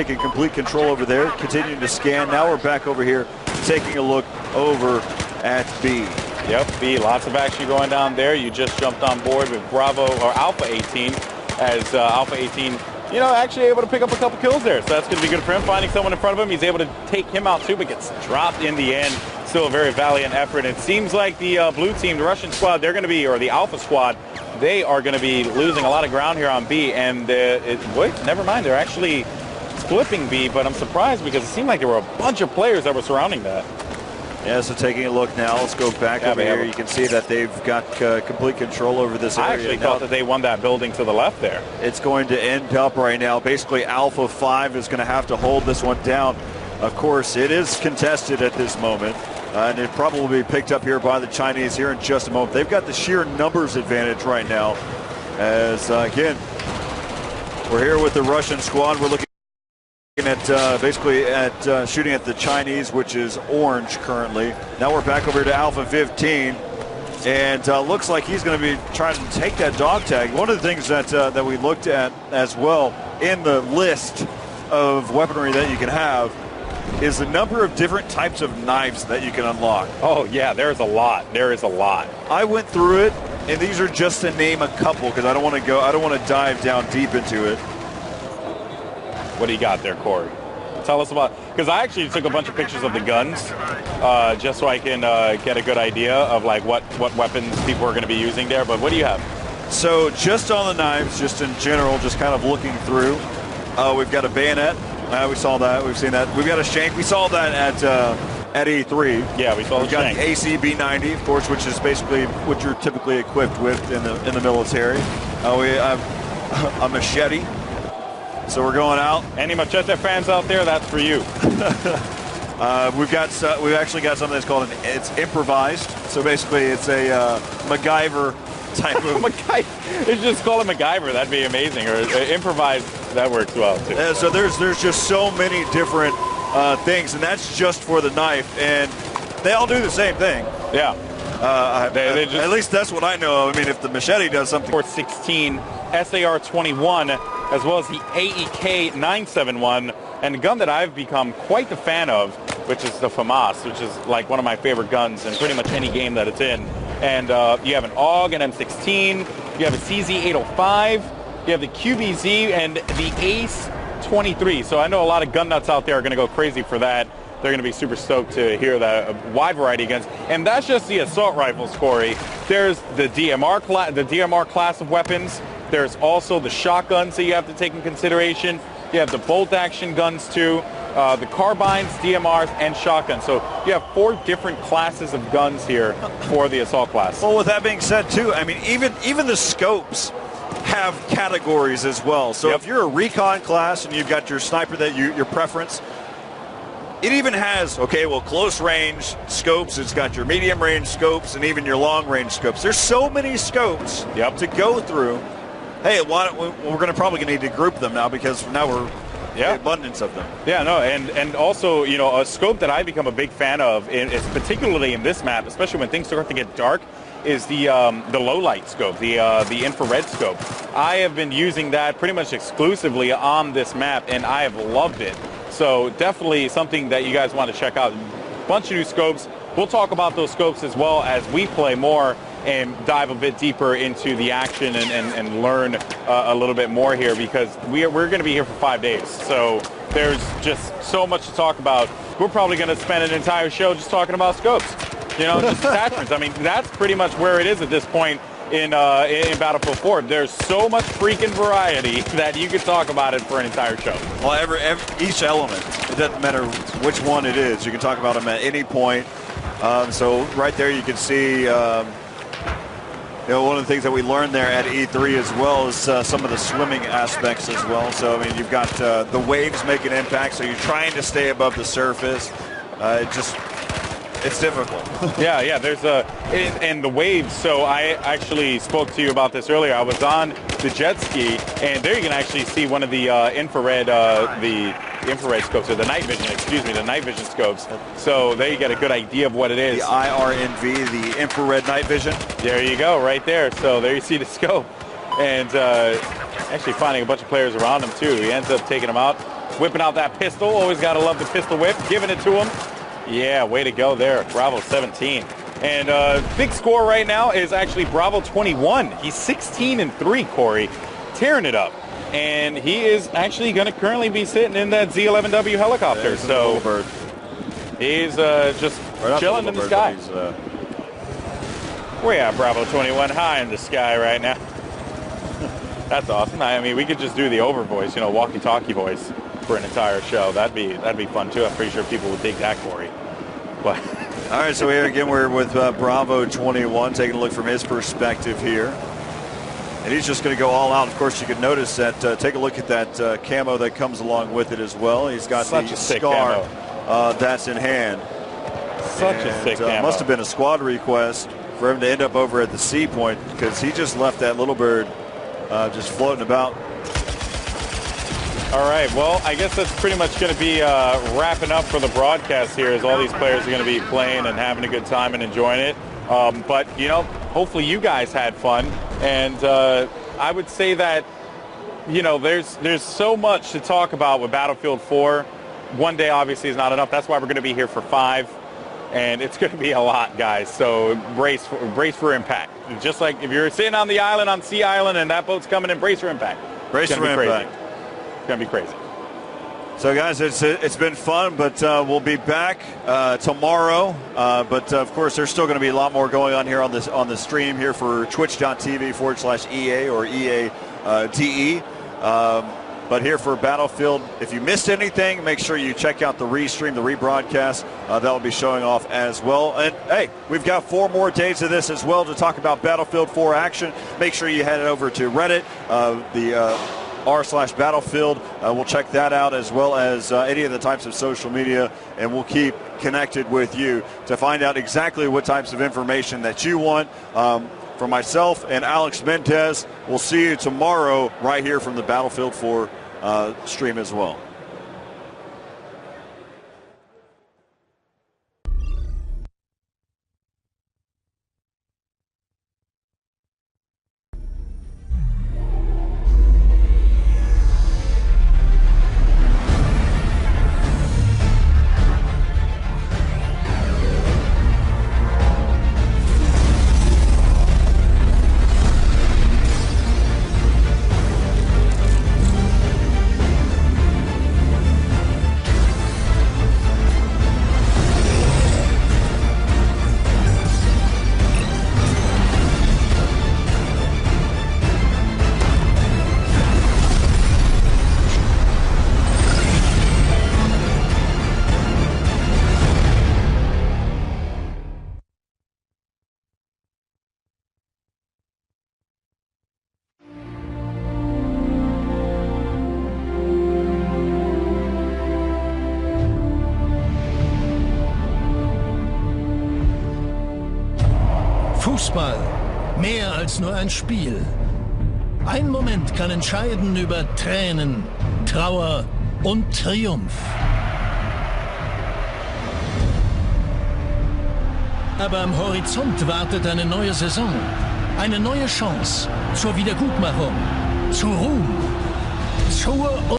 taking complete control over there, continuing to scan. Now we're back over here, taking a look over at B. Yep, B, lots of action going down there. You just jumped on board with Bravo, or Alpha 18, as Alpha 18, you know, actually able to pick up a couple kills there. So that's going to be good for him. Finding someone in front of him, he's able to take him out too, but gets dropped in the end. Still a very valiant effort. It seems like the blue team, the Russian squad, they're going to be, or the Alpha squad, they are going to be losing a lot of ground here on B. And wait, never mind, they're actually flipping B, but I'm surprised because it seemed like there were a bunch of players that were surrounding that. Yeah, so taking a look now, let's go back over here. You can see that they've got complete control over this area. I actually thought that they won that building to the left there. It's going to end up right now. Basically, Alpha 5 is going to have to hold this one down. Of course, it is contested at this moment, and it probably be picked up here by the Chinese here in just a moment. They've got the sheer numbers advantage right now. As, again, we're here with the Russian squad. We're looking at basically at shooting at the Chinese, which is orange currently. Now we're back over here to Alpha 15, and looks like he's going to be trying to take that dog tag. One of the things that that we looked at as well in the list of weaponry that you can have is the number of different types of knives that you can unlock. Oh yeah, there's a lot. There is a lot. I went through it, and these are just to name a couple because I don't want to dive down deep into it. What do you got there, Corey? Tell us about, because I actually took a bunch of pictures of the guns just so I can get a good idea of like what weapons people are going to be using there. But what do you have? So just on the knives, just in general, just kind of looking through, we've got a bayonet. We saw that. We've seen that. We've got a shank. We saw that at E3. Yeah, we saw the shank. We've got the ACB-90, of course, which is basically what you're typically equipped with in the military. We have a machete. So we're going out. Any machete fans out there, that's for you. We've actually got something that's called it's improvised. So basically, it's a MacGyver type of. It's just call it MacGyver. That'd be amazing. Or improvised. That works well too. So there's just so many different things, and that's just for the knife, and they all do the same thing. Yeah. They just, at least that's what I know of. I mean, if the machete does something. 416, SAR-21. As well as the AEK 971, and a gun that I've become quite the fan of, which is the FAMAS, which is like one of my favorite guns in pretty much any game that it's in. And you have an AUG, an M16, you have a CZ-805, you have the QBZ, and the ACE-23. So I know a lot of gun nuts out there are going to go crazy for that. They're going to be super stoked to hear that wide variety of guns. And that's just the assault rifles, Corey. There's the DMR class of weapons. There's also the shotguns that you have to take in consideration. You have the bolt action guns too, the carbines, DMRs, and shotguns. So you have 4 different classes of guns here for the assault class. Well, with that being said too, I mean, even the scopes have categories as well. So if you're a recon class and you've got your sniper that your preference, it even has, close range scopes. It's got your medium range scopes and even your long range scopes. There's so many scopes to go through. Hey, we're going to probably need to group them now because now we're abundance of them. Yeah, no, and also, you know, a scope that I've become a big fan of, is particularly in this map, especially when things start to get dark, is the low light scope, the infrared scope. I have been using that pretty much exclusively on this map, and I have loved it. So definitely something that you guys want to check out. Bunch of new scopes. We'll talk about those scopes as well as we play more and dive a bit deeper into the action and learn a little bit more here, because we're going to be here for 5 days. So there's just so much to talk about. We're probably going to spend an entire show just talking about scopes, you know, just attachments. I mean, that's pretty much where it is at this point in Battlefield 4. There's so much freaking variety that you could talk about it for an entire show. Well, each element, it doesn't matter which one it is. You can talk about them at any point. So right there you can see, one of the things that we learned there at E3 as well is some of the swimming aspects as well. So, I mean, you've got the waves make an impact, so you're trying to stay above the surface. It's difficult. Yeah, there's and the waves. So I actually spoke to you about this earlier. I was on the jet ski, and there you can actually see one of the infrared scopes, or the night vision scopes. So there you get a good idea of what it is. The IRNV, the infrared night vision. There you go, right there. So there you see the scope. And actually finding a bunch of players around him too. He ends up taking them out. whipping out that pistol. Always got to love the pistol whip. Giving it to him. Yeah, way to go there. Bravo 17. And big score right now is actually Bravo 21. He's 16-3, Corey. Tearing it up. And he is actually going to currently be sitting in that Z11W helicopter. Yeah, so he's just chilling in the sky. We're at Bravo 21, high in the sky right now. That's awesome. I mean, we could just do the over voice, walkie-talkie voice for an entire show. That'd be fun too. I'm pretty sure people would dig that, Corey. But all right, so here again we're with Bravo 21, taking a look from his perspective here. And he's just going to go all out. Of course, you can notice that, take a look at that camo that comes along with it as well. He's got such the a sick scar camo. That's in hand. Such a sick camo. Must have been a squad request for him to end up over at the C point, because he just left that little bird just floating about. All right, well, I guess that's pretty much going to be wrapping up for the broadcast here, as all these players are going to be playing and having a good time and enjoying it. But, hopefully you guys had fun. And I would say that, there's so much to talk about with Battlefield 4. One day, obviously, is not enough. That's why we're going to be here for 5. And it's going to be a lot, guys. So brace for impact. Just like if you're sitting on the island, on Sea Island, and that boat's coming in, brace for impact. Brace for impact. It's going to be crazy. So, guys, it's been fun, but we'll be back tomorrow. But, of course, there's still going to be a lot more going on here on the stream here for twitch.tv/EA or EADE. But here for Battlefield, if you missed anything, make sure you check out the restream, the rebroadcast. That will be showing off as well. And, hey, we've got 4 more days of this as well to talk about Battlefield 4 action. Make sure you head over to Reddit, r/Battlefield. We'll check that out, as well as any of the types of social media, and we'll keep connected with you to find out exactly what types of information that you want. For myself and Alex Mendez, we'll see you tomorrow right here from the Battlefield 4 stream as well. Fußball, mehr als nur ein Spiel. Ein Moment kann entscheiden über Tränen, Trauer und Triumph. Aber am Horizont wartet eine neue Saison, eine neue Chance zur Wiedergutmachung, zu Ruhm, zur